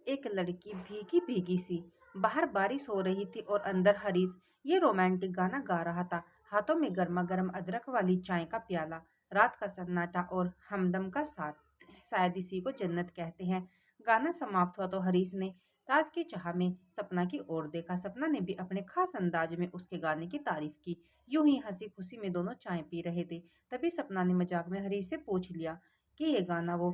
एक लड़की भीगी भीगी सी। बाहर बारिश हो रही थी और अंदर हरीश ये रोमांटिक गाना गा रहा था। हाथों में गर्मा गर्म अदरक वाली चाय का प्याला, रात का सन्नाटा और हमदम का साथ। शायद इसी को जन्नत कहते हैं। गाना समाप्त हुआ तो हरीश ने रात की चाह में सपना की ओर देखा। सपना ने भी अपने खास अंदाज में उसके गाने की तारीफ की। यूं ही हंसी खुशी में दोनों चाय पी रहे थे। तभी सपना ने मजाक में हरीश से पूछ लिया कि ये गाना वो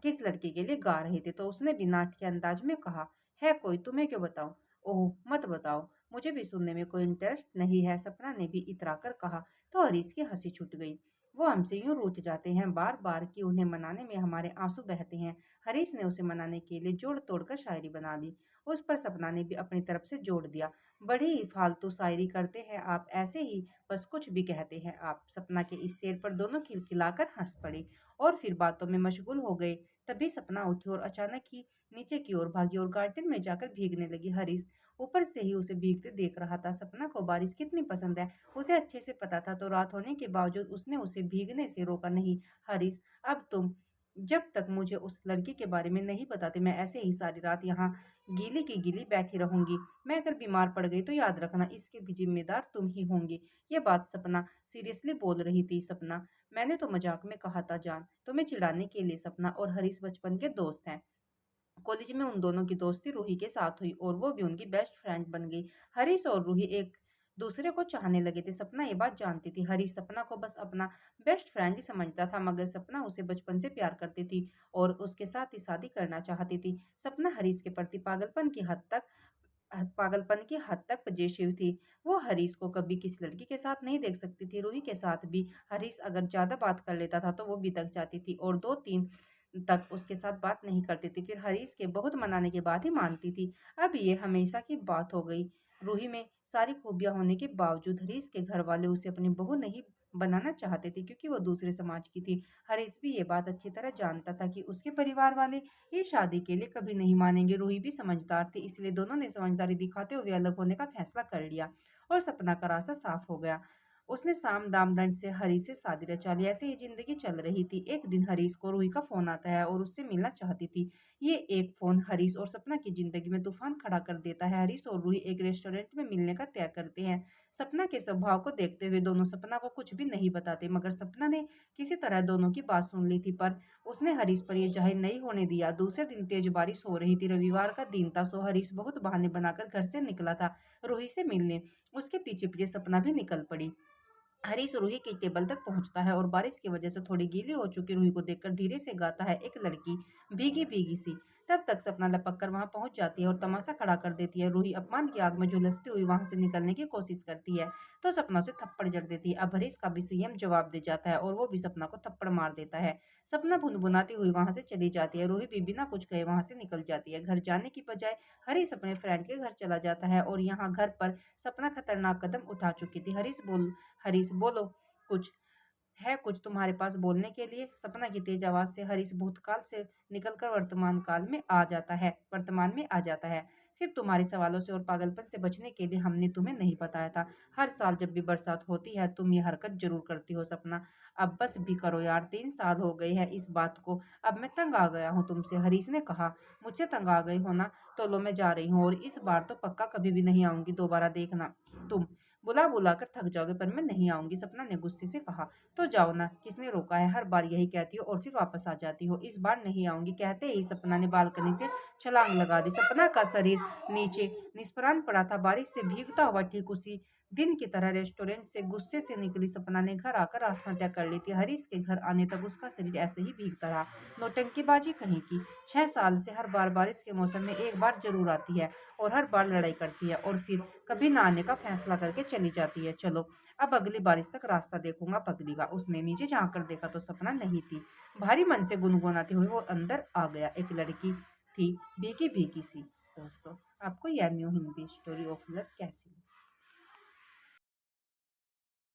किस लड़के के लिए गा रहे थे। तो उसने भी नाट के अंदाज में कहा, है कोई, तुम्हें क्यों बताऊं? ओह मत बताओ, मुझे भी सुनने में कोई इंटरेस्ट नहीं है, सपना ने भी इतरा कर कहा। तो हरीश की हंसी छूट गई। वो हमसे यूं रूठ जाते हैं बार बार कि उन्हें मनाने में हमारे आंसू बहते हैं। हरीश ने उसे मनाने के लिए जोड़ तोड़ कर शायरी बना दी। उस पर सपना ने भी अपनी तरफ से जोड़ दिया। बड़ी ही फालतू शायरी करते हैं आप, ऐसे ही बस कुछ भी कहते हैं आप। सपना के इस शेर पर दोनों खिलखिलाकर हंस पड़े और फिर बातों में मशगूल हो गए। तभी सपना उठी और अचानक ही नीचे की ओर भागी और गार्डन में जाकर भीगने लगी। हरीश ऊपर से ही उसे भीगते देख रहा था। सपना को बारिश कितनी पसंद है उसे अच्छे से पता था, तो रात होने के बावजूद उसने उसे भीगने से रोका नहीं। हरीश, अब तुम जब तक मुझे उस लड़की के बारे में नहीं बताते मैं ऐसे ही सारी रात यहाँ गीली की गीली बैठी रहूंगी। मैं अगर बीमार पड़ गई तो याद रखना इसके भी जिम्मेदार तुम ही होंगे। ये बात सपना सीरियसली बोल रही थी। सपना, मैंने तो मजाक में कहा था जान, तुम्हें चिढ़ाने के लिए। सपना और हरीश बचपन के दोस्त हैं। कॉलेज में उन दोनों की दोस्ती रूही के साथ हुई और वो भी उनकी बेस्ट फ्रेंड बन गई। हरीश और रूही एक दूसरे को चाहने लगे थे। सपना ये बात जानती थी। हरीश सपना को बस अपना बेस्ट फ्रेंड ही समझता था, मगर सपना उसे बचपन से प्यार करती थी और उसके साथ ही शादी करना चाहती थी। सपना हरीश के प्रति पागलपन की हद तक पजेशिव थी। वो हरीश को कभी किसी लड़की के साथ नहीं देख सकती थी। रूही के साथ भी हरीश अगर ज्यादा बात कर लेता था तो वो भी थक जाती थी और 2-3 तक उसके साथ बात नहीं करती थी। फिर हरीश के बहुत मनाने के बाद ही मानती थी। अब ये हमेशा की बात हो गई। रूही में सारी खूबियां होने के बावजूद हरीश के घर वाले उसे अपनी बहू नहीं बनाना चाहते थे, क्योंकि वो दूसरे समाज की थी। हरीश भी ये बात अच्छी तरह जानता था कि उसके परिवार वाले ये शादी के लिए कभी नहीं मानेंगे। रूही भी समझदार थी, इसलिए दोनों ने समझदारी दिखाते हुए अलग होने का फैसला कर लिया और सपना का रास्ता साफ हो गया। उसने साम दाम दंड से हरीश से शादी रचा ली। ऐसे ही जिंदगी चल रही थी। एक दिन हरीश को रूही का फोन आता है और उससे मिलना चाहती थी। ये एक फोन हरीश और सपना की जिंदगी में तूफान खड़ा कर देता है। हरीश और रूही एक रेस्टोरेंट में मिलने का तय करते हैं। सपना के स्वभाव को देखते हुए दोनों सपना को कुछ भी नहीं बताते, मगर सपना ने किसी तरह दोनों की बात सुन ली थी, पर उसने हरीश पर यह जाहिर नहीं होने दिया। दूसरे दिन तेज बारिश हो रही थी। रविवार का दिन था, सो हरीश बहुत बहाने बनाकर घर से निकला था रूही से मिलने। उसके पीछे पीछे सपना भी निकल पड़ी। हरीश रूही के टेबल तक पहुंचता है और बारिश की वजह से थोड़ी गीली हो चुकी रूही को देखकर धीरे से गाता है, एक लड़की भीगी भीगी सी। तब तक सपना लपक कर वहां पहुंच जाती है और तमाशा खड़ा कर देती है। रूही अपमान की आग में झुलसती हुई वहां से निकलने की कोशिश करती है तो सपना उसे थप्पड़ जड़ देती है। अब हरीश का भी संयम जवाब दे जाता है और वो भी सपना को थप्पड़ मार देता है। सपना भुनभुनाती हुई वहां से चली जाती है। रूही भी बिना कुछ कहे वहां से निकल जाती है। घर जाने की बजाय हरीश अपने फ्रेंड के घर चला जाता है और यहाँ घर पर सपना खतरनाक कदम उठा चुकी थी। हरीश बोलो, कुछ है कुछ तुम्हारे पास बोलने के लिए? सपना की तेज आवाज से हरीश भूतकाल से निकलकर वर्तमान में आ जाता है। सिर्फ तुम्हारे सवालों से और पागलपन से बचने के लिए हमने तुम्हें नहीं बताया था। हर साल जब भी बरसात होती है तुम ये हरकत जरूर करती हो। सपना, अब बस भी करो यार, 3 साल हो गए हैं इस बात को, अब मैं तंग आ गया हूँ तुमसे। हरीश ने कहा, मुझसे तंग आ गई हो ना, तो लो मैं जा रही हूँ और इस बार तो पक्का कभी भी नहीं आऊंगी दोबारा, देखना तुम बुला बुला कर थक जाओगे, पर मैं नहीं आऊंगी। सपना ने गुस्से से कहा। तो जाओ ना, किसने रोका है? हर बार यही कहती हो और फिर वापस आ जाती हो। इस बार नहीं आऊंगी, कहते ही सपना ने बालकनी से छलांग लगा दी। सपना का शरीर नीचे निष्प्राण पड़ा था, बारिश से भीगता हुआ। ठीक उसी दिन की तरह रेस्टोरेंट से गुस्से से निकली सपना ने घर आकर आत्महत्या कर ली थी। हरीश के घर आने तक उसका शरीर ऐसे ही भीगता रहा। नौटंकीबाजी कहीं की। 6 साल से हर बार बारिश के मौसम में एक बार जरूर आती है और हर बार लड़ाई करती है और फिर कभी ना आने का फैसला करके चली जाती है। चलो, अब अगली बारिश तक रास्ता देखूंगा पगली का। उसने नीचे झांक कर देखा तो सपना नहीं थी। भारी मन से गुनगुनाते हुए वो अंदर आ गया। एक लड़की थी, भीगी भीगी सी। दोस्तों, आपको यह new Hindi story of love कैसी लगी?